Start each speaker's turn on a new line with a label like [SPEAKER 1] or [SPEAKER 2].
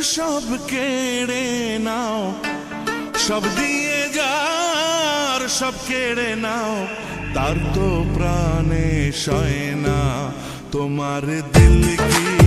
[SPEAKER 1] সব কেড়ে নাও, সব দিয়ে যার সব কেড়ে নাও, তার তো প্রাণে সয় না তোমার দিল কি